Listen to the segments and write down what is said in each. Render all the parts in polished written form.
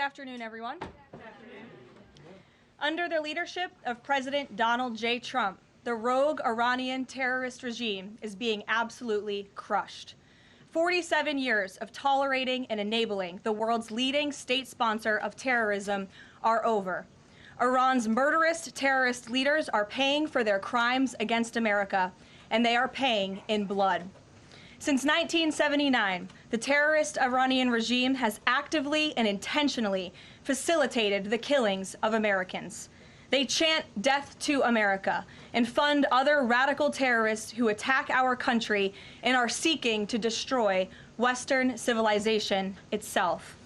Good afternoon, everyone. Good afternoon. Under the leadership of President Donald J. Trump, the rogue Iranian terrorist regime is being absolutely crushed. 47 years of tolerating and enabling the world's leading state sponsor of terrorism are over. Iran's murderous terrorist leaders are paying for their crimes against America, and they are paying in blood. Since 1979, the terrorist Iranian regime has actively and intentionally facilitated the killings of Americans. They chant death to America and fund other radical terrorists who attack our country and are seeking to destroy Western civilization itself.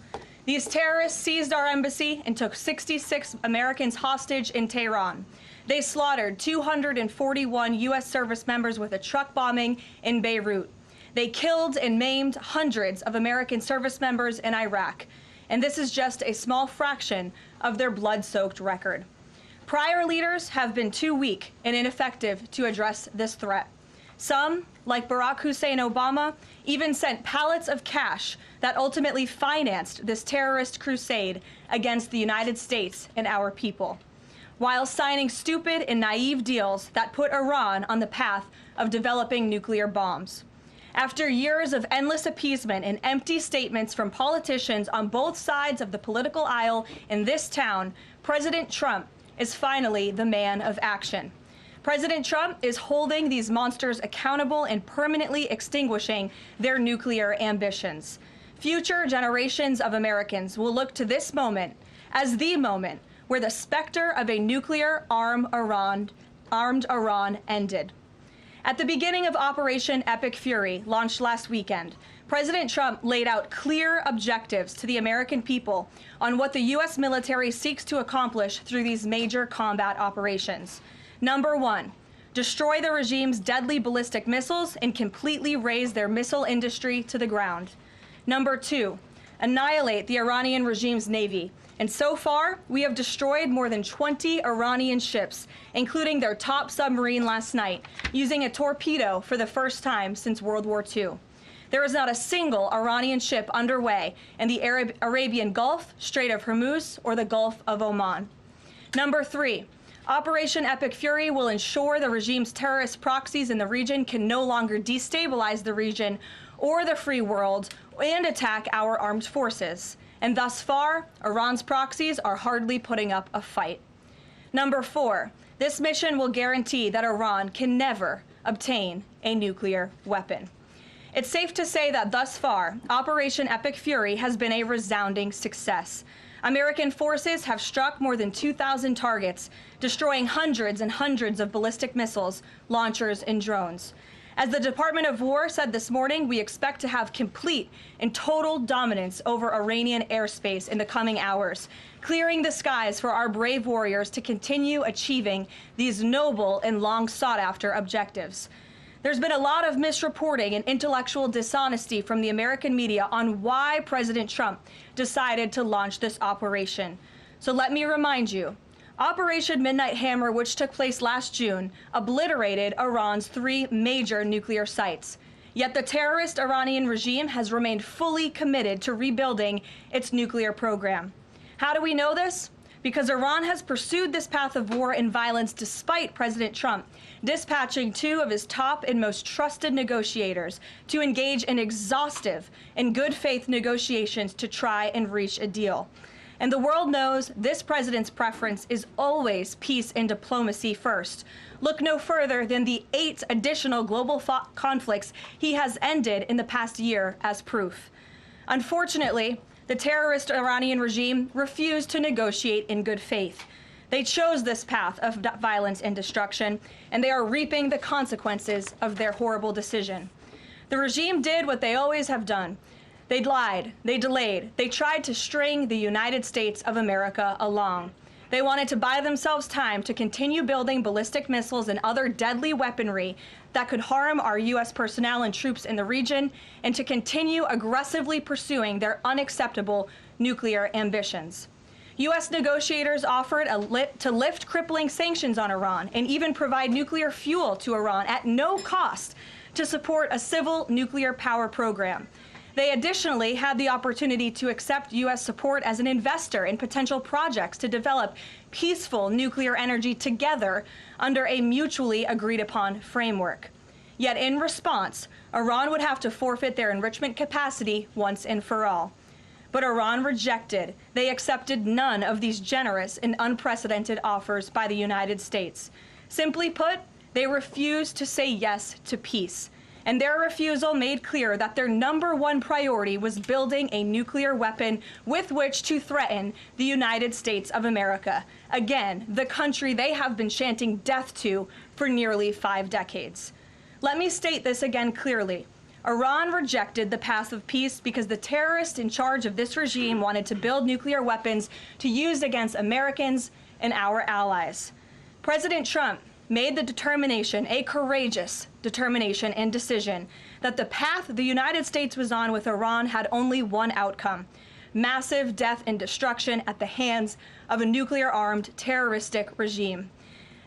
These terrorists seized our embassy and took 66 Americans hostage in Tehran. They slaughtered 241 U.S. service members with a truck bombing in Beirut. They killed and maimed hundreds of American service members in Iraq. And this is just a small fraction of their blood-soaked record. Prior leaders have been too weak and ineffective to address this threat. Some, like Barack Hussein Obama, even sent pallets of cash that ultimately financed this terrorist crusade against the United States and our people, while signing stupid and naive deals that put Iran on the path of developing nuclear bombs. After years of endless appeasement and empty statements from politicians on both sides of the political aisle in this town, President Trump is finally the man of action. President Trump is holding these monsters accountable and permanently extinguishing their nuclear ambitions. Future generations of Americans will look to this moment as the moment where the specter of a nuclear armed Iran ended. At the beginning of Operation Epic Fury, launched last weekend, President Trump laid out clear objectives to the American people on what the U.S. military seeks to accomplish through these major combat operations. Number one, destroy the regime's deadly ballistic missiles and completely raze their missile industry to the ground. Number two, annihilate the Iranian regime's navy. And so far, we have destroyed more than 20 Iranian ships, including their top submarine last night, using a torpedo for the first time since World War II. There is not a single Iranian ship underway in the Arabian Gulf, Strait of Hormuz, or the Gulf of Oman. Number three, Operation Epic Fury will ensure the regime's terrorist proxies in the region can no longer destabilize the region or the free world and attack our armed forces. And thus far, Iran's proxies are hardly putting up a fight. Number four, this mission will guarantee that Iran can never obtain a nuclear weapon. It's safe to say that thus far, Operation Epic Fury has been a resounding success. American forces have struck more than 2,000 targets, destroying hundreds and hundreds of ballistic missiles, launchers, and drones. As the Department of War said this morning, we expect to have complete and total dominance over Iranian airspace in the coming hours, clearing the skies for our brave warriors to continue achieving these noble and long sought-after objectives. There's been a lot of misreporting and intellectual dishonesty from the American media on why President Trump decided to launch this operation. So let me remind you, Operation Midnight Hammer, which took place last June, obliterated Iran's 3 major nuclear sites. Yet the terrorist Iranian regime has remained fully committed to rebuilding its nuclear program. How do we know this? Because Iran has pursued this path of war and violence despite President Trump dispatching 2 of his top and most trusted negotiators to engage in exhaustive and good faith negotiations to try and reach a deal. And the world knows this president's preference is always peace and diplomacy first. Look no further than the 8 additional global conflicts he has ended in the past year as proof. Unfortunately, the terrorist Iranian regime refused to negotiate in good faith. They chose this path of violence and destruction, and they are reaping the consequences of their horrible decision. The regime did what they always have done. They lied, they delayed, they tried to string the United States of America along. They wanted to buy themselves time to continue building ballistic missiles and other deadly weaponry that could harm our U.S. personnel and troops in the region, and to continue aggressively pursuing their unacceptable nuclear ambitions. U.S. negotiators offered to lift crippling sanctions on Iran and even provide nuclear fuel to Iran at no cost to support a civil nuclear power program. They additionally had the opportunity to accept U.S. support as an investor in potential projects to develop peaceful nuclear energy together under a mutually agreed upon framework. Yet in response, Iran would have to forfeit their enrichment capacity once and for all. But Iran rejected. They accepted none of these generous and unprecedented offers by the United States. Simply put, they refused to say yes to peace. And their refusal made clear that their #1 priority was building a nuclear weapon with which to threaten the United States of America. Again, the country they have been chanting death to for nearly 5 decades. Let me state this again clearly. Iran rejected the path of peace because the terrorists in charge of this regime wanted to build nuclear weapons to use against Americans and our allies. President Trump made the determination, a courageous determination and decision, that the path the United States was on with Iran had only one outcome: massive death and destruction at the hands of a nuclear-armed terroristic regime.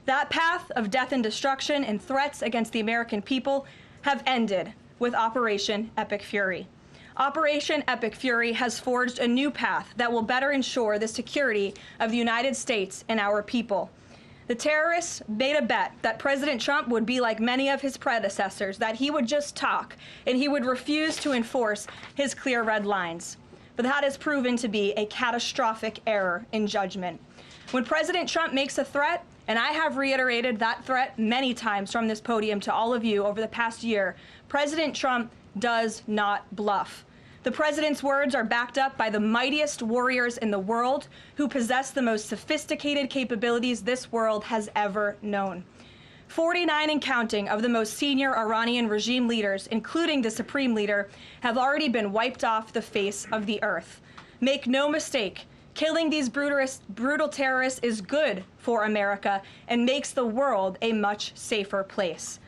That path of death and destruction and threats against the American people have ended with Operation Epic Fury. Operation Epic Fury has forged a new path that will better ensure the security of the United States and our people. The terrorists made a bet that President Trump would be like many of his predecessors, that he would just talk and he would refuse to enforce his clear red lines. But that has proven to be a catastrophic error in judgment. When President Trump makes a threat, and I have reiterated that threat many times from this podium to all of you over the past year, President Trump does not bluff. The president's words are backed up by the mightiest warriors in the world who possess the most sophisticated capabilities this world has ever known. 49 and counting of the most senior Iranian regime leaders, including the supreme leader, have already been wiped off the face of the earth. Make no mistake, killing these brutal terrorists is good for America and makes the world a much safer place.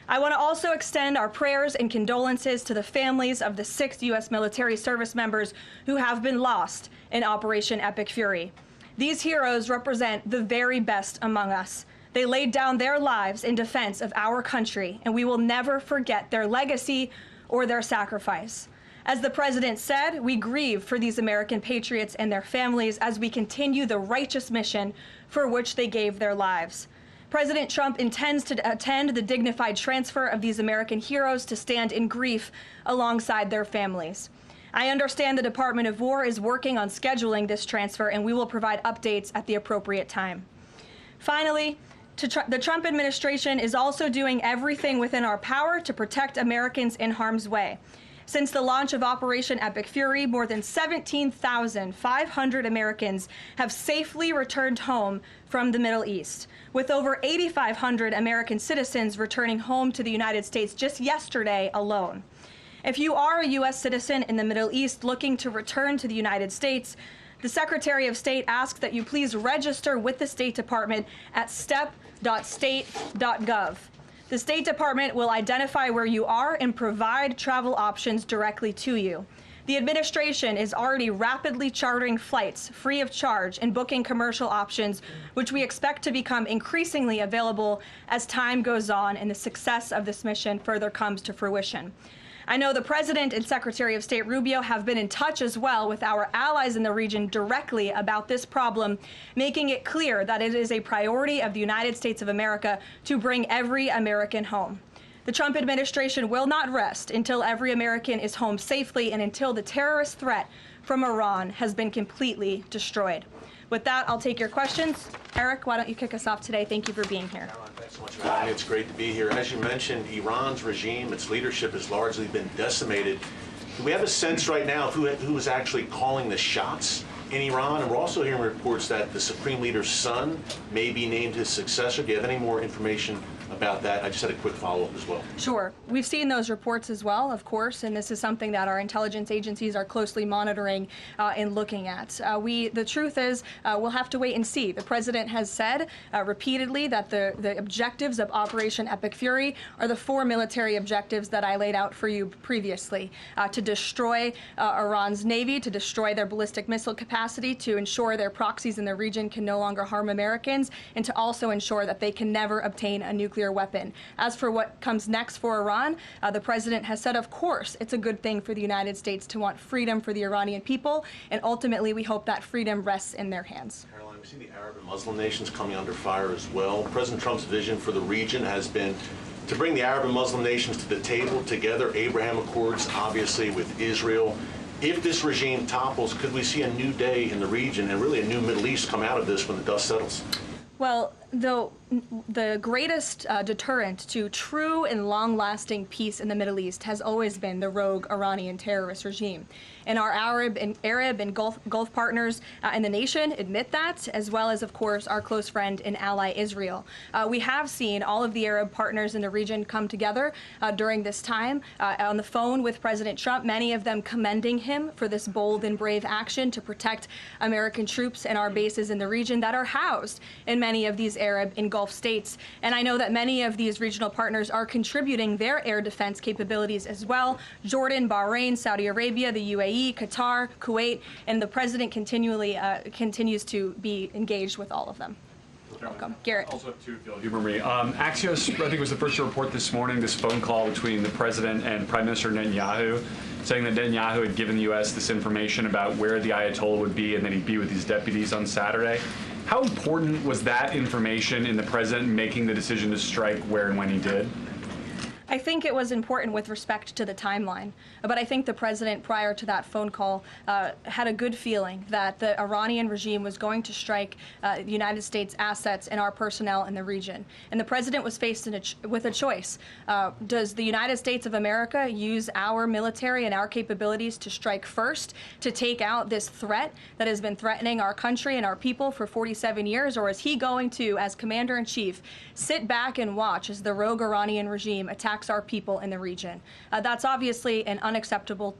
I want to also extend our prayers and condolences to the families of the 6 U.S. military service members who have been lost in Operation Epic Fury. These heroes represent the very best among us. They laid down their lives in defense of our country, and we will never forget their legacy or their sacrifice. As the president said, we grieve for these American patriots and their families as we continue the righteous mission for which they gave their lives. President Trump intends to attend the dignified transfer of these American heroes to stand in grief alongside their families. I understand the Department of War is working on scheduling this transfer, and we will provide updates at the appropriate time. Finally, the Trump administration is also doing everything within our power to protect Americans in harm's way. Since the launch of Operation Epic Fury, more than 17,500 Americans have safely returned home from the Middle East, with over 8,500 American citizens returning home to the United States just yesterday alone. If you are a U.S. citizen in the Middle East looking to return to the United States, the Secretary of State asks that you please register with the State Department at step.state.gov. The State Department will identify where you are and provide travel options directly to you. The administration is already rapidly chartering flights free of charge and booking commercial options, which we expect to become increasingly available as time goes on and the success of this mission further comes to fruition. I know the President and Secretary of State Rubio have been in touch as well with our allies in the region directly about this problem, making it clear that it is a priority of the United States of America to bring every American home. The Trump administration will not rest until every American is home safely and until the terrorist threat from Iran has been completely destroyed. With that, I'll take your questions. Eric, why don't you kick us off today? Thank you for being here. Caroline, thanks so much for having me. It's great to be here. As you mentioned, Iran's regime, its leadership has largely been decimated. Do we have a sense right now of who is actually calling the shots in Iran? And we're also hearing reports that the Supreme Leader's son may be named his successor. Do you have any more information about that? I just had a quick follow-up as well. Sure. We've seen those reports as well, of course, and this is something that our intelligence agencies are closely monitoring and looking at. The truth is, we'll have to wait and see. The president has said repeatedly that the objectives of Operation Epic Fury are the 4 military objectives that I laid out for you previously: to destroy Iran's navy, to destroy their ballistic missile capacity, to ensure their proxies in the region can no longer harm Americans, and to also ensure that they can never obtain a nuclear nuclear weapon. As for what comes next for Iran, the president has said, of course, it's a good thing for the United States to want freedom for the Iranian people, and ultimately we hope that freedom rests in their hands. Karoline, we see the Arab and Muslim nations coming under fire as well. President Trump's vision for the region has been to bring the Arab and Muslim nations to the table together, Abraham Accords, obviously, with Israel. If this regime topples, could we see a new day in the region and really a new Middle East come out of this when the dust settles? Well, the greatest deterrent to true and long-lasting peace in the Middle East has always been the rogue Iranian terrorist regime. And our Arab and Gulf partners in the nation admit that, as well as, of course, our close friend and ally Israel. We have seen all of the Arab partners in the region come together during this time on the phone with President Trump, many of them commending him for this bold and brave action to protect American troops and our bases in the region that are housed in many of these Arab and Gulf states. And I know that many of these regional partners are contributing their air defense capabilities as well. Jordan, Bahrain, Saudi Arabia, the UAE, Qatar, Kuwait, and the president continues to be engaged with all of them. Welcome. Garrett. Also have two, if you'll humor me. Axios, I think, was the first to report this morning this phone call between the president and Prime Minister Netanyahu, saying that Netanyahu had given the U.S. this information about where the Ayatollah would be and that he'd be with his deputies on Saturday. How important was that information in the president making the decision to strike where and when he did? I think it was important with respect to the timeline, but I think the president, prior to that phone call, had a good feeling that the Iranian regime was going to strike the United States assets and our personnel in the region. And the president was faced with a choice. Does the United States of America use our military and our capabilities to strike first, to take out this threat that has been threatening our country and our people for 47 years, or is he going to, as commander-in-chief, sit back and watch as the rogue Iranian regime attacks our people in the region? That's obviously an unacceptable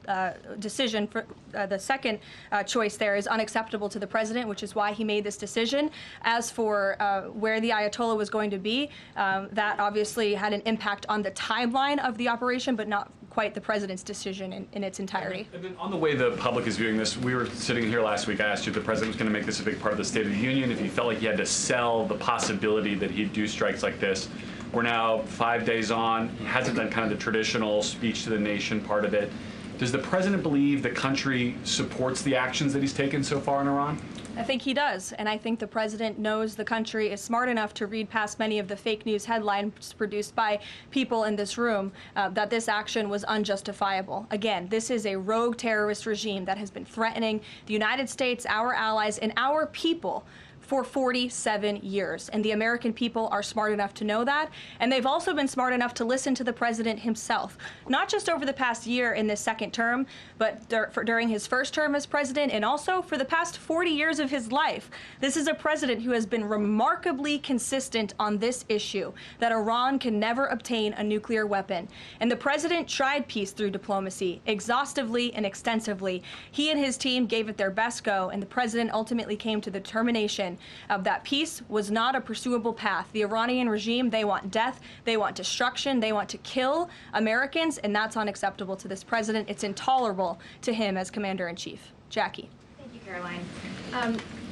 decision. For the second choice there is unacceptable to the president, which is why he made this decision. As for where the Ayatollah was going to be, that obviously had an impact on the timeline of the operation, but not quite the president's decision in its entirety. And then on the way the public is viewing this, we were sitting here last week. I asked you if the president was going to make this a big part of the State of the Union, if he felt like he had to sell the possibility that he'd do strikes like this. We're now 5 days on. He hasn't done kind of the traditional speech to the nation part of it. Does the president believe the country supports the actions that he's taken so far in Iran? I think he does, and I think the president knows the country is smart enough to read past many of the fake news headlines produced by people in this room that this action was unjustifiable. Again, this is a rogue terrorist regime that has been threatening the United States, our allies, and our people for 47 years. And the American people are smart enough to know that. And they've also been smart enough to listen to the president himself, not just over the past year in this second term, but during his first term as president, and also for the past 40 years of his life. This is a president who has been remarkably consistent on this issue, that Iran can never obtain a nuclear weapon. And the president tried peace through diplomacy, exhaustively and extensively. He and his team gave it their best go, and the president ultimately came to the determination of that peace was not a pursuable path. The Iranian regime, they want death, they want destruction, they want to kill Americans, and that's unacceptable to this president. It's intolerable to him as commander-in-chief. Jackie. Thank you, Caroline.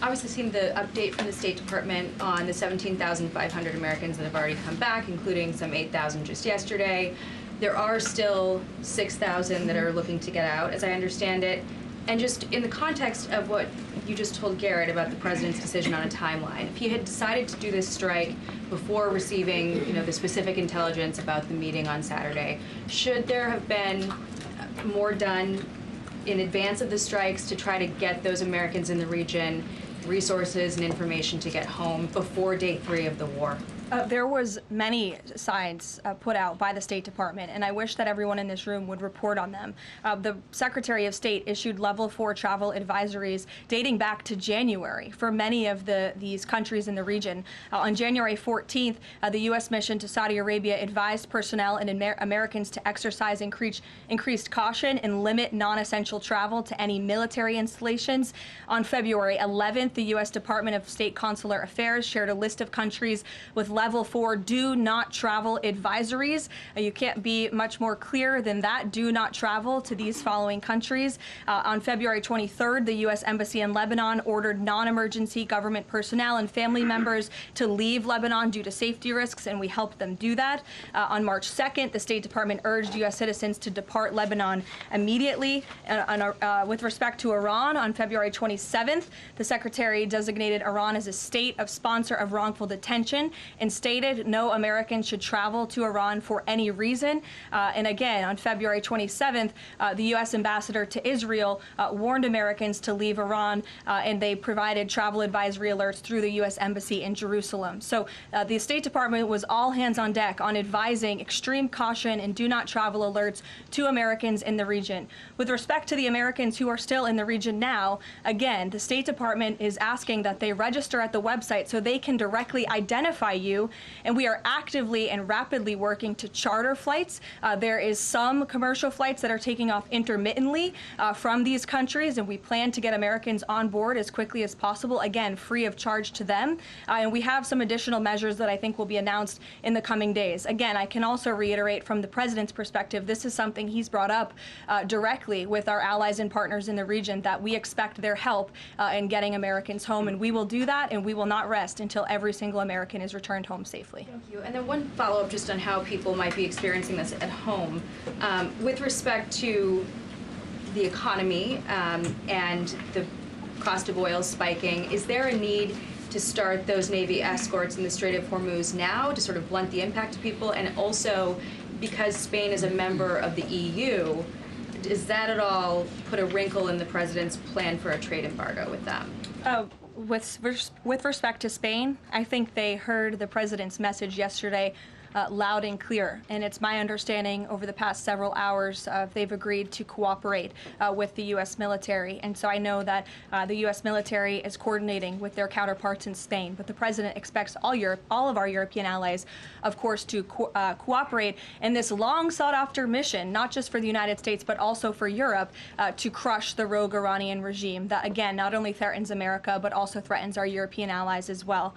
Obviously seen the update from the State Department on the 17,500 Americans that have already come back, including some 8,000 just yesterday. There are still 6,000 that are looking to get out, as I understand it. And just in the context of what you just told Garrett about the president's decision on a timeline, if he had decided to do this strike before receiving, the specific intelligence about the meeting on Saturday, should there have been more done in advance of the strikes to try to get those Americans in the region resources and information to get home before day 3 of the war? There was many signs put out by the State Department, and I wish that everyone in this room would report on them. The Secretary of State issued level 4 travel advisories dating back to January for many of these countries in the region. On January 14th, the U.S. mission to Saudi Arabia advised personnel and Americans to exercise increased caution and limit non-essential travel to any military installations. On February 11th, the U.S. Department of State Consular Affairs shared a list of countries with less level 4 do not travel advisories. You can't be much more clear than that. Do not travel to these following countries. On February 23rd, the U.S. Embassy in Lebanon ordered non-emergency government personnel and family members to leave Lebanon due to safety risks, and we helped them do that. On March 2nd, the State Department urged U.S. citizens to depart Lebanon immediately. With respect to Iran, on February 27th, the Secretary designated Iran as a state of sponsor of wrongful detention and stated no American should travel to Iran for any reason. And again, on February 27th, the U.S. ambassador to Israel warned Americans to leave Iran, and they provided travel advisory alerts through the U.S. Embassy in Jerusalem. So the State Department was all hands on deck on advising extreme caution and do not travel alerts to Americans in the region. With respect to the Americans who are still in the region now, again, the State Department is asking that they register at the website so they can directly identify you, and we are actively and rapidly working to charter flights. There is some commercial flights that are taking off intermittently from these countries, and we plan to get Americans on board as quickly as possible, again, free of charge to them. And we have some additional measures that I think will be announced in the coming days. Again, I can also reiterate from the President's perspective, this is something he's brought up directly with our allies and partners in the region, that we expect their help in getting Americans home, and we will do that, and we will not rest until every single American is returned home safely. Thank you. And then one follow-up just on how people might be experiencing this at home. With respect to the economy and the cost of oil spiking, is there a need to start those Navy escorts in the Strait of Hormuz now to sort of blunt the impact to people? And also, because Spain is a member of the EU, does that at all put a wrinkle in the President's plan for a trade embargo with them? With respect to Spain, I think they heard the President's message yesterday loud and clear. And it's my understanding over the past several hours they've agreed to cooperate with the U.S. military. And so I know that the U.S. military is coordinating with their counterparts in Spain. But the President expects all of our European allies, of course, to cooperate in this long sought-after mission, not just for the United States, but also for Europe, to crush the rogue Iranian regime that, again, not only threatens America, but also threatens our European allies as well.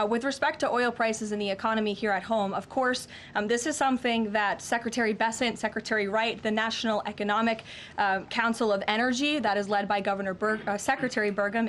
With respect to oil prices and the economy here at home, of course, this is something that Secretary Bessent, Secretary Wright, the National Economic Council of Energy, that is led by Secretary Burgum,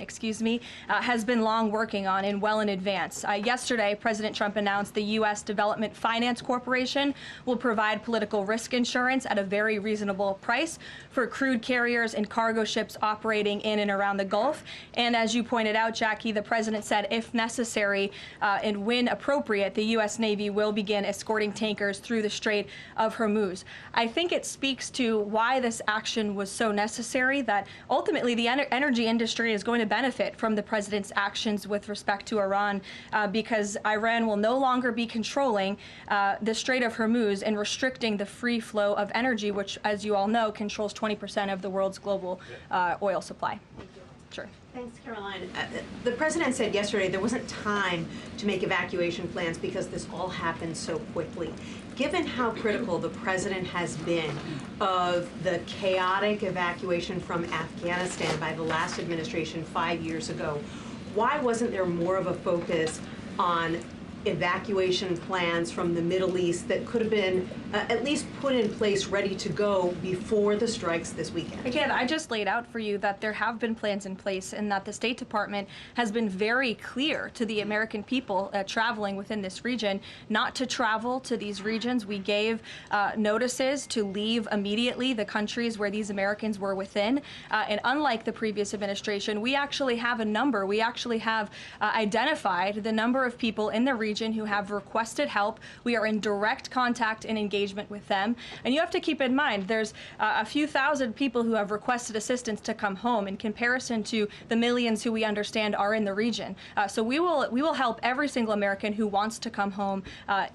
has been long working on and well in advance. Yesterday, President Trump announced the U.S. Development Finance Corporation will provide political risk insurance at a very reasonable price for crude carriers and cargo ships operating in and around the Gulf. And as you pointed out, Jackie, the President said if necessary and when appropriate, the U.S. Navy will begin escorting tankers through the Strait of Hormuz. I think it speaks to why this action was so necessary, that ultimately the energy industry is going to benefit from the President's actions with respect to Iran, because Iran will no longer be controlling the Strait of Hormuz and restricting the free flow of energy, which, as you all know, controls 20% of the world's global oil supply. Thank you. Sure. Thanks, Karoline. The President said yesterday there wasn't time to make evacuation plans because this all happened so quickly. Given how critical the President has been of the chaotic evacuation from Afghanistan by the last administration 5 years ago, why wasn't there more of a focus on evacuation plans from the Middle East that could have been at least put in place, ready to go before the strikes this weekend? Again, I just laid out for you that there have been plans in place and that the State Department has been very clear to the American people traveling within this region not to travel to these regions. We gave notices to leave immediately the countries where these Americans were within. And unlike the previous administration, we actually have a number. We actually have identified the number of people in the region who have requested help. We are in direct contact and engagement with them. And you have to keep in mind, there's a few thousand people who have requested assistance to come home in comparison to the millions who we understand are in the region. So we will help every single American who wants to come home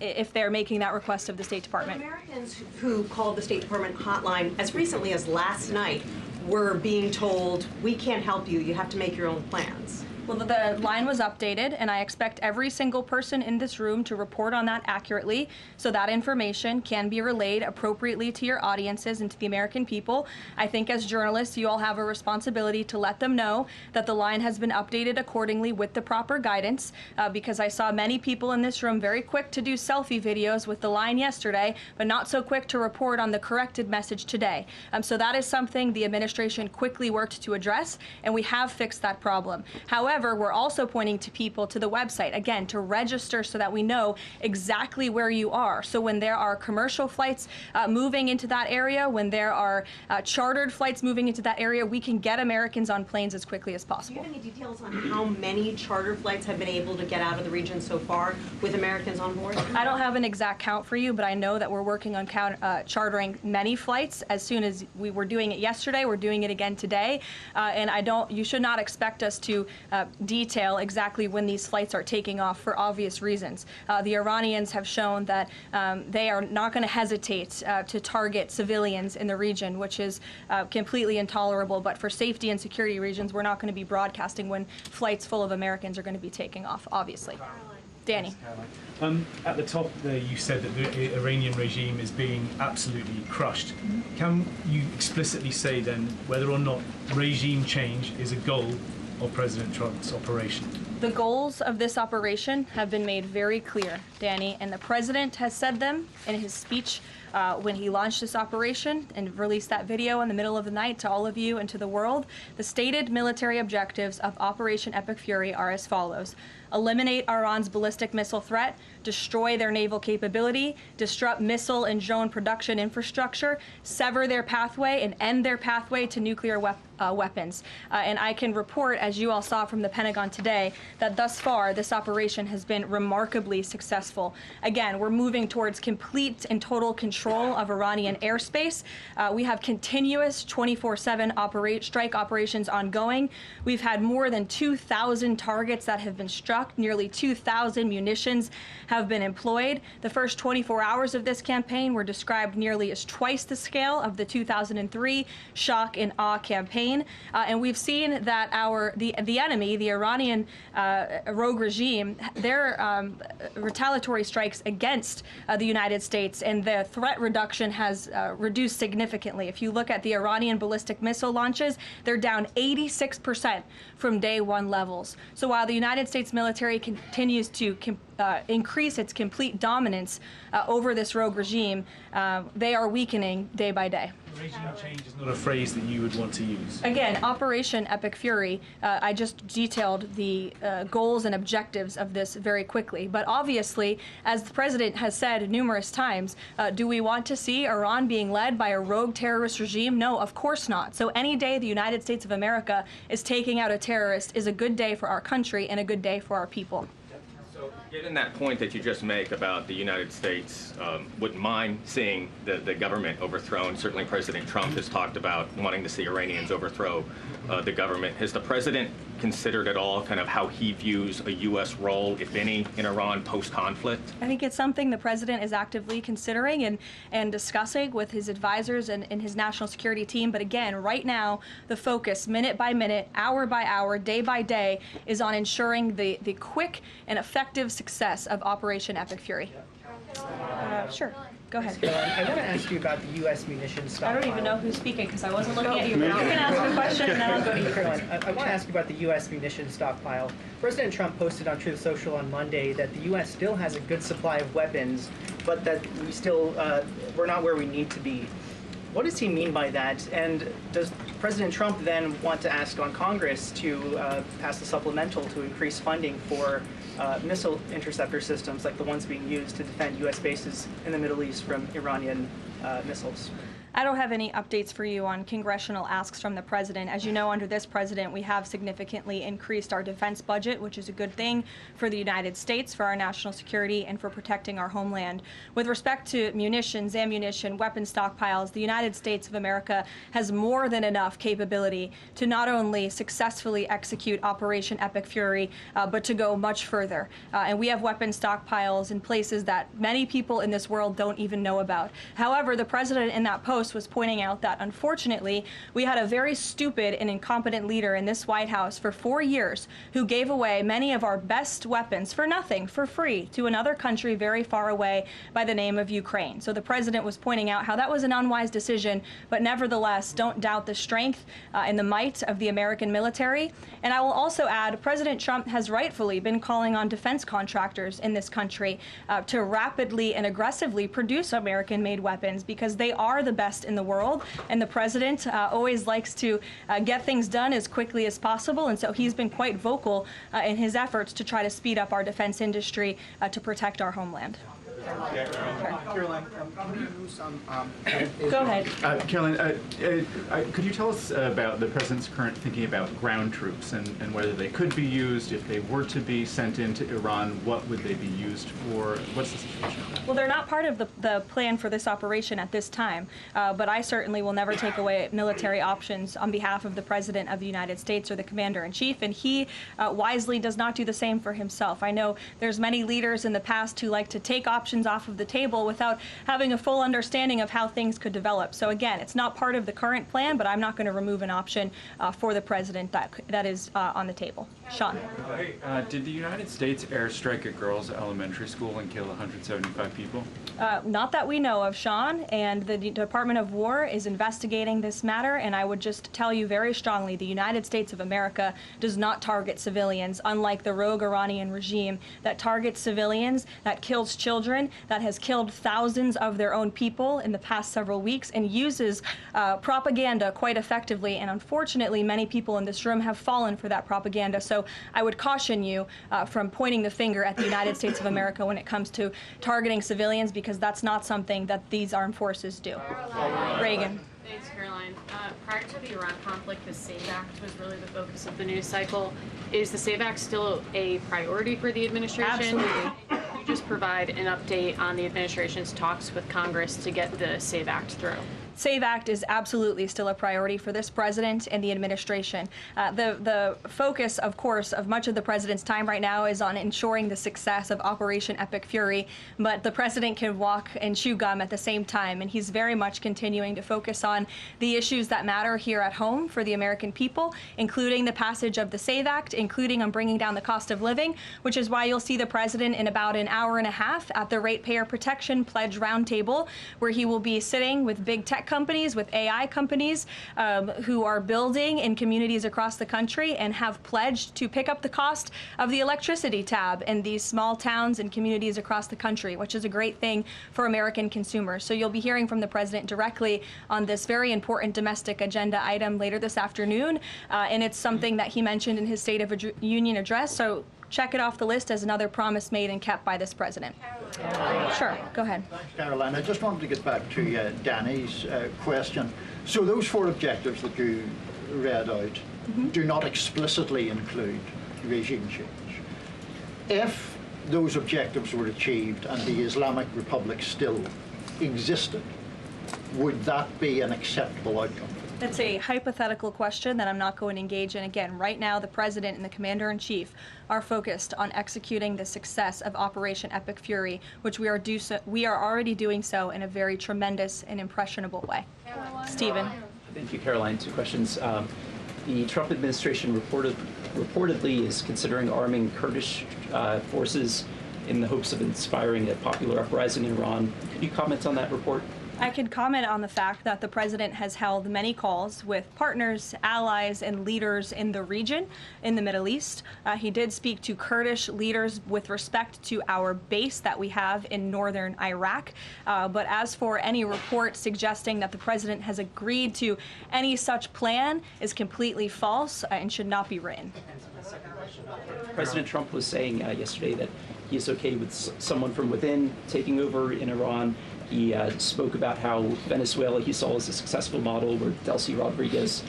if they're making that request of the State Department. Americans who called the State Department hotline as recently as last night were being told, we can't help you, you have to make your own plans. Well, the line was updated, and I expect every single person in this room to report on that accurately, so that information can be relayed appropriately to your audiences and to the American people. I think as journalists, you all have a responsibility to let them know that the line has been updated accordingly with the proper guidance, because I saw many people in this room very quick to do selfie videos with the line yesterday, but not so quick to report on the corrected message today. So that is something the administration quickly worked to address, and we have fixed that problem. However, we're also pointing to people to the website, again, to register so that we know exactly where you are. So when there are commercial flights moving into that area, when there are chartered flights moving into that area, we can get Americans on planes as quickly as Do you possible. have any details on how many charter flights have been able to get out of the region so far with Americans on board? I don't have an exact count for you, but I know that we're working on chartering many flights. As soon as we were doing it yesterday, we're doing it again today. And you should not expect us to detail exactly when these flights are taking off for obvious reasons. The Iranians have shown that they are not going to hesitate to target civilians in the region, which is completely intolerable. But for safety and security reasons, we're not going to be broadcasting when flights full of Americans are going to be taking off, obviously. Danny. At the top there, you said that the Iranian regime is being absolutely crushed. Can you explicitly say then whether or not regime change is a goal of President Trump's operation? The goals of this operation have been made very clear, Danny, and the president has said them in his speech when he launched this operation and released that video in the middle of the night to all of you and to the world. The stated military objectives of Operation Epic Fury are as follows: eliminate Iran's ballistic missile threat, destroy their naval capability, disrupt missile and drone production infrastructure, sever their pathway, and end their pathway to nuclear weapons. And I can report, as you all saw from the Pentagon today, that thus far this operation has been remarkably successful. Again, we're moving towards complete and total control of Iranian airspace. We have continuous 24/7 strike operations ongoing. We've had more than 2,000 targets that have been struck. Nearly 2,000 munitions have been employed. The first 24 hours of this campaign were described nearly as twice the scale of the 2003 shock and awe campaign. And we've seen that the enemy, the Iranian rogue regime, their retaliatory strikes against the United States and the threat reduction has reduced significantly. If you look at the Iranian ballistic missile launches, they're down 86% from day one levels. So while the United States military continues to increase its complete dominance over this rogue regime, they are weakening day by day. Regime change is not a phrase that you would want to use. Again, Operation Epic Fury, I just detailed the goals and objectives of this very quickly. But obviously, as the president has said numerous times, do we want to see Iran being led by a rogue terrorist regime? No, of course not. So any day the United States of America is taking out a terrorist is a good day for our country and a good day for our people. Given that point that you just make about the United States wouldn't mind seeing the government overthrown, certainly President Trump has talked about wanting to see Iranians overthrow the government. Has the president considered at all kind of how he views a U.S. role, if any, in Iran post-conflict? I think it's something the president is actively considering and discussing with his advisors and his national security team. But again, right now, the focus, minute by minute, hour by hour, day by day, is on ensuring the quick and effective success of Operation Epic Fury. Sure. Go ahead. I want to ask you about the U.S. munitions I stockpile. don't even know who's speaking because I wasn't looking at you. But you can ask a question and then I'll go to you. Caroline, I want to ask you about the U.S. munitions stockpile. President Trump posted on Truth Social on Monday that the U.S. still has a good supply of weapons, but that we're not where we need to be. What does he mean by that? And does President Trump then want to ask on Congress to pass a supplemental to increase funding for missile interceptor systems like the ones being used to defend U.S. bases in the Middle East from Iranian missiles? I don't have any updates for you on congressional asks from the president. As you know, under this president, we have significantly increased our defense budget, which is a good thing for the United States, for our national security, and for protecting our homeland. With respect to munitions, ammunition, weapon stockpiles, the United States of America has more than enough capability to not only successfully execute Operation Epic Fury, but to go much further. And we have weapon stockpiles in places that many people in this world don't even know about. However, the president in that post Post was pointing out that, unfortunately, we had a very stupid and incompetent leader in this White House for 4 years who gave away many of our best weapons for nothing, for free, to another country very far away by the name of Ukraine. So the president was pointing out how that was an unwise decision, but nevertheless, don't doubt the strength and the might of the American military. And I will also add, President Trump has rightfully been calling on defense contractors in this country to rapidly and aggressively produce American-made weapons, because they are the best in the world, and the president always likes to get things done as quickly as possible, and so he's been quite vocal in his efforts to try to speed up our defense industry to protect our homeland. Karoline, can you do some? Go ahead. Karoline, could you tell us about the president's current thinking about ground troops and whether they could be used? If they were to be sent into Iran, what would they be used for? What's the situation of that? Well, they're not part of the plan for this operation at this time, but I certainly will never take away military options on behalf of the President of the United States or the Commander-in-Chief, and he wisely does not do the same for himself. I know there's many leaders in the past who like to take options off of the table without having a full understanding of how things could develop. So again, it's not part of the current plan, but I'm not going to remove an option for the president that is on the table. Sean. Did the United States airstrike a girls' elementary school and kill 175 people? Not that we know of, Sean, and the Department of War is investigating this matter, and I would just tell you very strongly, the United States of America does not target civilians, unlike the rogue Iranian regime that targets civilians, that kills children, that has killed thousands of their own people in the past several weeks, and uses propaganda quite effectively, and unfortunately many people in this room have fallen for that propaganda. So I would caution you from pointing the finger at the United States of America when it comes to targeting civilians, because that's not something that these armed forces do. Reagan. Thanks, Caroline. Prior to the Iran conflict, the SAVE Act was really the focus of the news cycle. Is the SAVE Act still a priority for the administration? Absolutely. Could you just provide an update on the administration's talks with Congress to get the SAVE Act through? SAVE Act is absolutely still a priority for this president and the administration. The focus, of course, of much of the president's time right now is on ensuring the success of Operation Epic Fury, but the president can walk and chew gum at the same time, and he's very much continuing to focus on the issues that matter here at home for the American people, including the passage of the SAVE Act, including on bringing down the cost of living, which is why you'll see the president in about an hour and a half at the Ratepayer Protection Pledge Roundtable, where he will be sitting with big tech companies, with AI companies who are building in communities across the country and have pledged to pick up the cost of the electricity tab in these small towns and communities across the country, which is a great thing for American consumers. So you'll be hearing from the president directly on this very important domestic agenda item later this afternoon, and it's something that he mentioned in his State of the Union address. So check it off the list as another promise made and kept by this president. Sure, go ahead. Thanks, Caroline. I just wanted to get back to Danny's question. So those 4 objectives that you read out do not explicitly include regime change. If those objectives were achieved and the Islamic Republic still existed, would that be an acceptable outcome? That's a hypothetical question that I'm not going to engage in. Again, right now, the president and the commander-in-chief are focused on executing the success of Operation Epic Fury, which we are already doing so in a very tremendous and impressionable way. Stephen. Thank you, Caroline. 2 questions. The Trump administration reportedly is considering arming Kurdish forces in the hopes of inspiring a popular uprising in Iran. Could you comment on that report? I can comment on the fact that the president has held many calls with partners, allies, and leaders in the region, in the Middle East. He did speak to Kurdish leaders with respect to our base that we have in northern Iraq. But as for any report suggesting that the president has agreed to any such plan is completely false and should not be written. President Trump was saying yesterday that he is okay with someone from within taking over in Iran. He spoke about how Venezuela he saw as a successful model where Delcy Rodriguez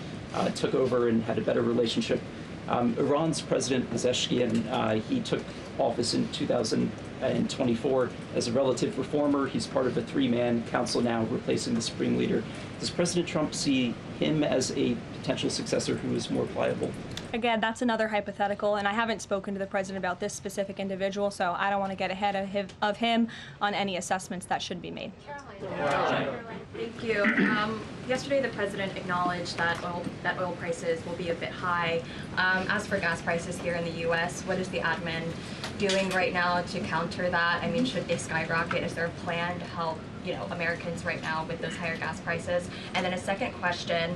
took over and had a better relationship. Iran's President Pezeshkian, he took office in 2024 as a relative reformer. He's part of a 3-man council now replacing the supreme leader. Does President Trump see him as a potential successor who is more pliable? Again, that's another hypothetical, and I haven't spoken to the president about this specific individual, so I don't want to get ahead of him on any assessments that should be made. Thank you. Yesterday, the president acknowledged that oil prices will be a bit high. As for gas prices here in the U.S., what is the admin doing right now to counter that? I mean, should they skyrocket? Is there a plan to help, Americans right now with those higher gas prices? And then a second question.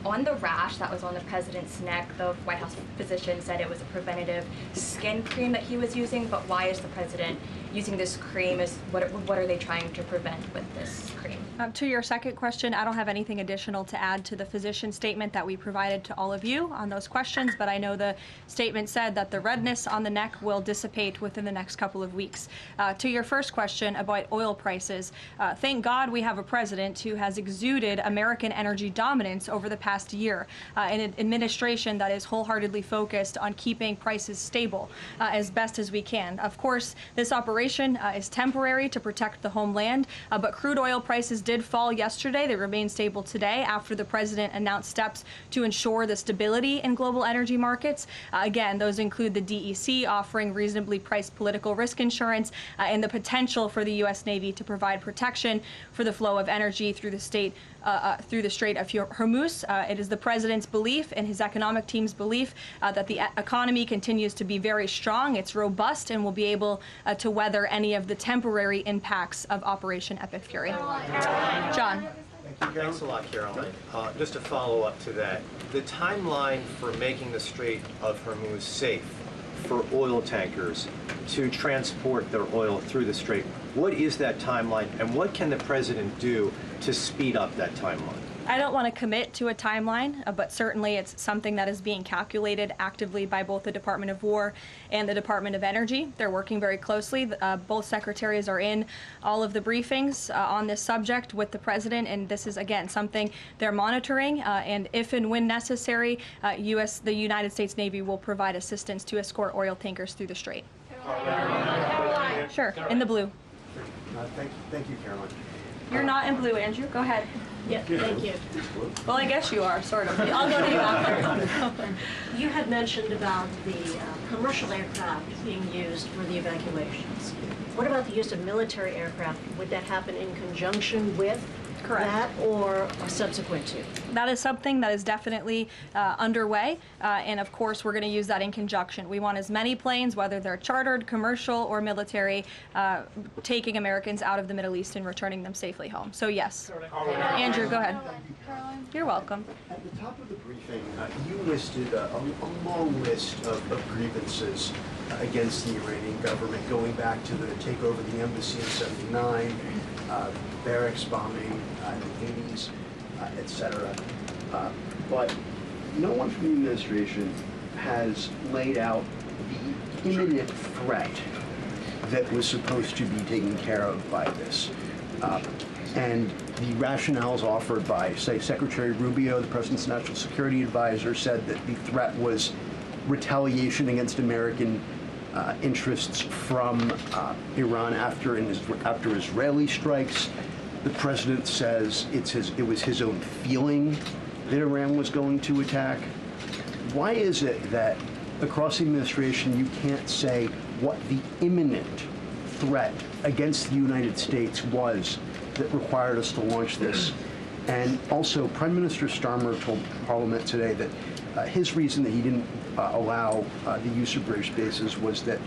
On the rash that was on the president's neck, the White House physician said it was a preventative skin cream that he was using, but why is the president using this cream? What are they trying to prevent with this cream? To your second question, I don't have anything additional to add to the physician statement that we provided to all of you on those questions, but I know the statement said that the redness on the neck will dissipate within the next couple of weeks. To your first question about oil prices, thank God we have a president who has exuded American energy dominance over the past year, an administration that is wholeheartedly focused on keeping prices stable as best as we can. Of course, this operation is temporary to protect the homeland, but crude oil prices did fall yesterday. They remain stable today after the president announced steps to ensure the stability in global energy markets. Again, those include the DEC offering reasonably priced political risk insurance and the potential for the U.S. Navy to provide protection for the flow of energy through the Strait of Hormuz. It is the president's belief and his economic team's belief that the economy continues to be very strong, it's robust, and will be able to weather any of the temporary impacts of Operation Epic Fury. John. Thanks a lot, Caroline. Just to follow up to that, the timeline for making the Strait of Hormuz safe for oil tankers to transport their oil through the strait, what is that timeline, and what can the president do to speed up that timeline? I don't want to commit to a timeline, but certainly it's something that is being calculated actively by both the Department of War and the Department of Energy. They're working very closely. Both secretaries are in all of the briefings on this subject with the president, and this is, again, something they're monitoring, and if and when necessary, the United States Navy will provide assistance to escort oil tankers through the strait. Caroline. Sure, in the blue. Thank you, Caroline. You're not in blue, Andrew. Go ahead. Yeah, thank you. Well, I guess you are, sort of. I'll go to you after. You had mentioned about the commercial aircraft being used for the evacuations. What about the use of military aircraft? Would that happen in conjunction with that or subsequent to? That is something that is definitely underway, and of course we're going to use that in conjunction. We want as many planes, whether they're chartered, commercial, or military, taking Americans out of the Middle East and returning them safely home. So yes. Andrew, go ahead. You're welcome. At the top of the briefing, you listed a long list of grievances against the Iranian government, going back to the takeover of the embassy in '79, barracks bombing in the 80s, etc. But no one from the administration has laid out the imminent threat that was supposed to be taken care of by this. And the rationales offered by, say, Secretary Rubio, the president's national security advisor, said that the threat was retaliation against American interests from Iran after Israeli strikes. The president says it was his own feeling that Iran was going to attack. Why is it that across the administration you can't say what the imminent threat against the United States was that required us to launch this? And also, Prime Minister Starmer told Parliament today that his reason that he didn't allow the use of British bases was that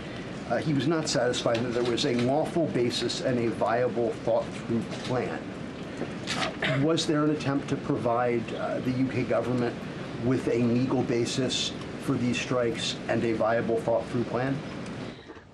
he was not satisfied that there was a lawful basis and a viable, thought-through plan. Was there an attempt to provide the UK government with a legal basis for these strikes and a viable, thought-through plan?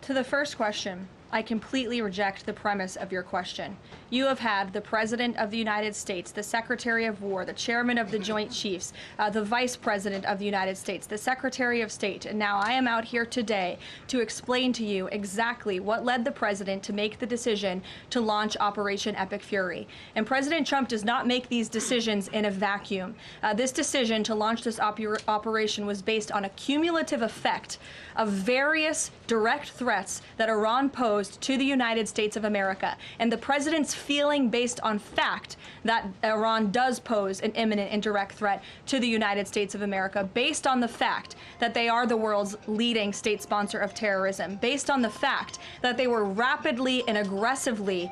To the first question, I completely reject the premise of your question. You have had the President of the United States, the Secretary of War, the Chairman of the Joint Chiefs, the Vice President of the United States, the Secretary of State, and now I am out here today to explain to you exactly what led the President to make the decision to launch Operation Epic Fury. And President Trump does not make these decisions in a vacuum. This decision to launch this operation was based on a cumulative effect of various direct threats that Iran posed posed to the United States of America, and the president's feeling based on fact that Iran does pose an imminent and direct threat to the United States of America, based on the fact that they are the world's leading state sponsor of terrorism, based on the fact that they were rapidly and aggressively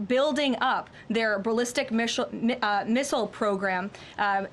building up their ballistic missile program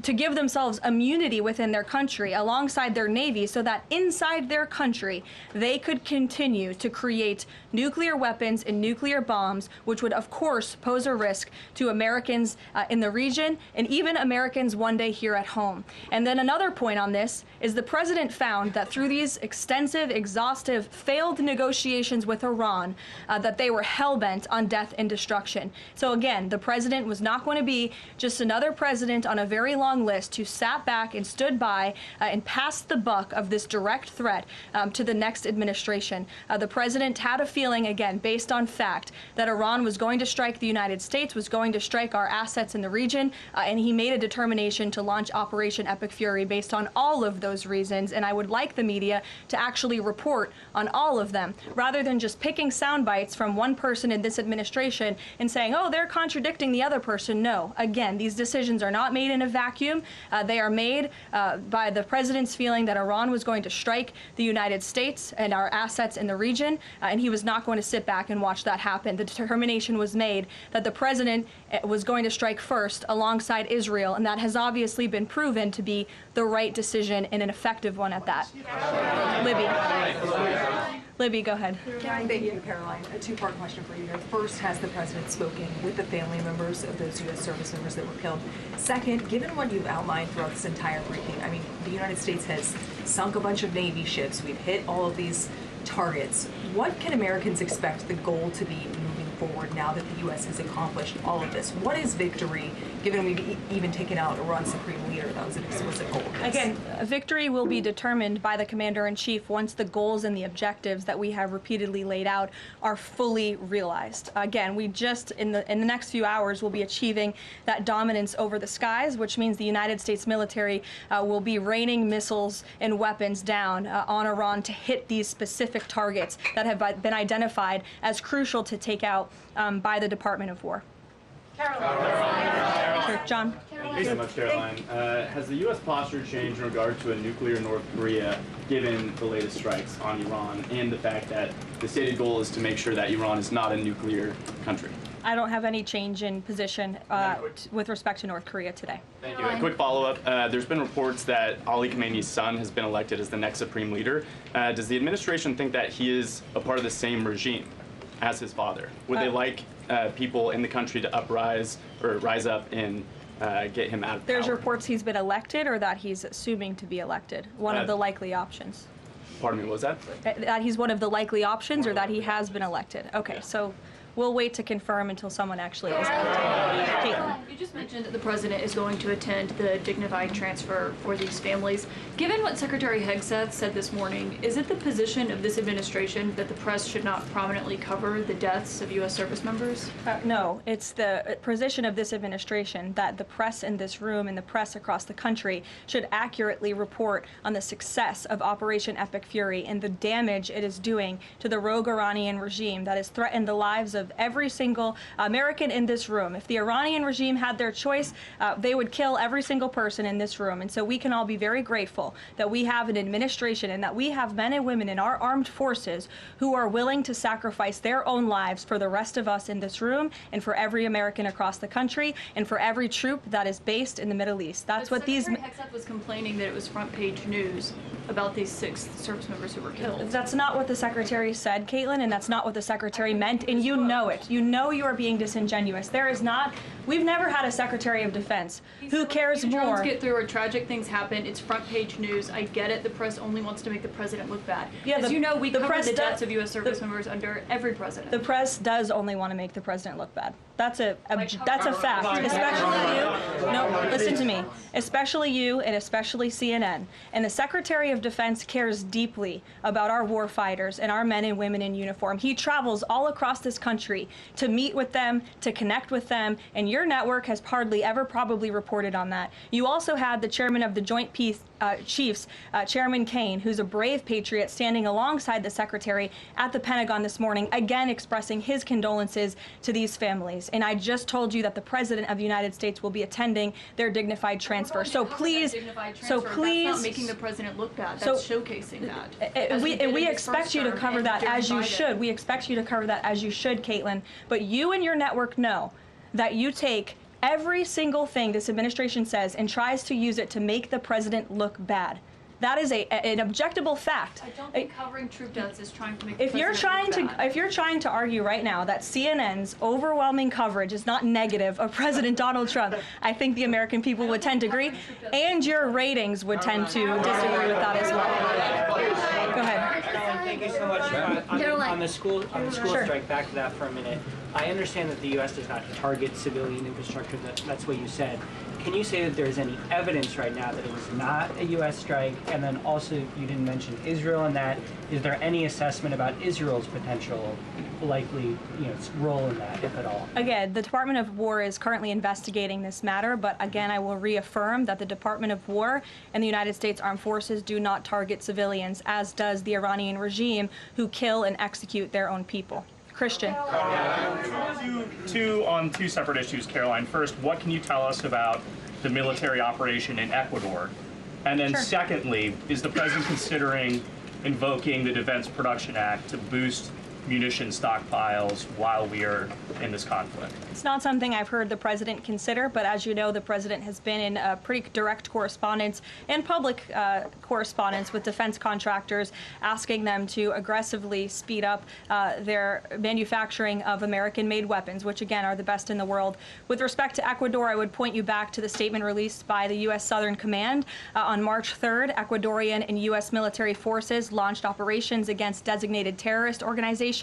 to give themselves immunity within their country alongside their navy, so that inside their country they could continue to create nuclear weapons and nuclear bombs, which would of course pose a risk to Americans in the region and even Americans one day here at home. And then another point on this is the president found that through these extensive, exhaustive, failed negotiations with Iran, that they were hell-bent on death and destruction. So again, the president was not going to be just another president on a very long list who sat back and stood by and passed the buck of this direct threat to the next administration. The president had a feeling, again, based on fact, that Iran was going to strike the United States, was going to strike our assets in the region, and he made a determination to launch Operation Epic Fury based on all of those reasons. And I would like the media to actually report on all of them, rather than just picking sound bites from one person in this administration and saying, oh, they're contradicting the other person. No, again, these decisions are not made in a vacuum. They are made by the president's feeling that Iran was going to strike the United States and our assets in the region, and he was not going to sit back and watch that happen. The determination was made that the president was going to strike first alongside Israel, and that has obviously been proven to be the right decision and an effective one at that. Libby, go ahead. Thank you, Caroline. A two-part question for you here. First, has the president spoken with the family members of those U.S. service members that were killed? Second, given what you've outlined throughout this entire briefing, I mean, the United States has sunk a bunch of Navy ships. We've hit all of these targets. What can Americans expect the goal to be moving forward now that the U.S. has accomplished all of this? What is victory, given we've even taken out Iran's supreme leader? That was an explicit goal. Again, victory will be determined by the commander-in-chief once the goals and the objectives that we have repeatedly laid out are fully realized. Again, we just, in the next few hours, will be achieving that dominance over the skies, which means the United States military will be raining missiles and weapons down on Iran to hit these specific targets that have been identified as crucial to take out by the Department of War. Caroline. Sure, John. Thanks so much, Caroline. Has the U.S. posture changed in regard to a nuclear North Korea, given the latest strikes on Iran and the fact that the stated goal is to make sure that Iran is not a nuclear country? I don't have any change in position with respect to North Korea today. Thank you. A quick follow-up. There's been reports that Ali Khamenei's son has been elected as the next supreme leader. Does the administration think that he is a part of the same regime as his father? Would they like people in the country to rise up and get him out of power? There's reports he's been elected, or that he's assuming to be elected. One of the likely options. Pardon me, what was that? That he's one of the likely options, or that he has been elected. Okay, so we'll wait to confirm until someone actually is elected. Caitlin. You just mentioned that the president is going to attend the dignified transfer for these families. Given what Secretary Hegseth said this morning, is it the position of this administration that the press should not prominently cover the deaths of U.S. service members? No, it's the position of this administration that the press in this room and the press across the country should accurately report on the success of Operation Epic Fury and the damage it is doing to the rogue Iranian regime that has threatened the lives of every single American in this room. If the Iranian regime had their choice, they would kill every single person in this room. And so we can all be very grateful that we have an administration and that we have men and women in our armed forces who are willing to sacrifice their own lives for the rest of us in this room and for every American across the country and for every troop that is based in the Middle East. That's what these... Secretary Hegseth was complaining that it was front page news about these 6 service members who were killed. That's not what the Secretary said, Caitlin, and that's not what the Secretary meant, and you know it. You know you are being disingenuous. There is not... We've never had a Secretary of Defense who cares more... Drones get through or tragic things happen. It's front page news. I get it. The press only wants to make the president look bad. Yeah, As you know, we cover the deaths of U.S. service members under every president. The press does only want to make the president look bad. That's a fact, especially you. No, Listen to me, especially you and especially CNN. And the Secretary of Defense cares deeply about our war fighters and our men and women in uniform. He travels all across this country to meet with them, to connect with them, and your network has hardly ever probably reported on that. You also had the chairman of the Joint Chiefs, Chairman Kane, who's a brave patriot, standing alongside the Secretary at the Pentagon this morning, again expressing his condolences to these families. And I just told you that the President of the United States will be attending their dignified transfer. So please, That's not making the president look bad. That's showcasing that. We expect you to cover that as you should. We expect you to cover that as you should, Caitlin. But you and your network know that you take every single thing this administration says and tries to use it to make the president look bad. That is an objectable fact. I don't think covering troop deaths is trying to make If you're trying to argue right now that CNN's overwhelming coverage is not negative of President Donald Trump, I think the American people would tend to agree, and your ratings would tend to disagree with that as well. Go ahead. Thank you so much. On the school strike, back to that for a minute. I understand that the U.S. does not target civilian infrastructure. That's what you said. Can you say that there is any evidence right now that it was not a U.S. strike? And then also, you didn't mention Israel in that. Is there any assessment about Israel's potential likely role in that, if at all? Again, the Department of War is currently investigating this matter, but again, I will reaffirm that the Department of War and the United States Armed Forces do not target civilians, as does the Iranian regime, who kill and execute their own people. Christian. On two separate issues, Caroline. First, what can you tell us about the military operation in Ecuador? And then secondly, is the president considering invoking the Defense Production Act to boost munition stockpiles while we are in this conflict? It's not something I've heard the president consider, but as you know, the president has been in pretty direct correspondence and public correspondence with defense contractors, asking them to aggressively speed up their manufacturing of American-made weapons, which again are the best in the world. With respect to Ecuador, I would point you back to the statement released by the U.S. Southern Command. On March 3rd, Ecuadorian and U.S. military forces launched operations against designated terrorist organizations.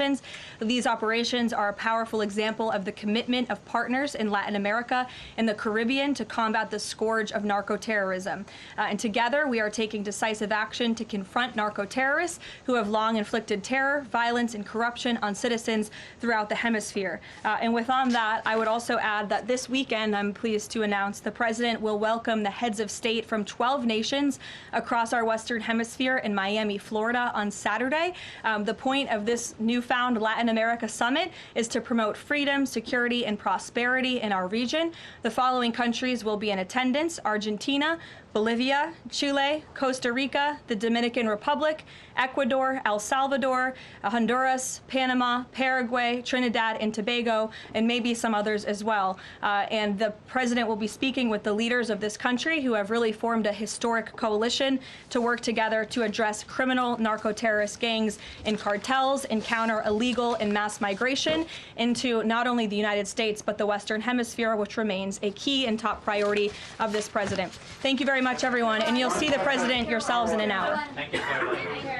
These operations are a powerful example of the commitment of partners in Latin America and the Caribbean to combat the scourge of narco-terrorism. And together, we are taking decisive action to confront narco-terrorists who have long inflicted terror, violence, and corruption on citizens throughout the hemisphere. And on that, I would also add that this weekend, I'm pleased to announce, the president will welcome the heads of state from 12 nations across our Western Hemisphere in Miami, Florida on Saturday. The point of this newfound Latin America summit is to promote freedom, security, and prosperity in our region. The following countries will be in attendance: Argentina, Bolivia, Chile, Costa Rica, the Dominican Republic, Ecuador, El Salvador, Honduras, Panama, Paraguay, Trinidad and Tobago, and maybe some others as well. And the president will be speaking with the leaders of this country, who have really formed a historic coalition to work together to address criminal narco-terrorist gangs and cartels and counter illegal and mass migration into not only the United States, but the Western Hemisphere, which remains a key and top priority of this president. Thank you very much, everyone, and you'll see the president yourselves in an hour. Thank you, Caroline.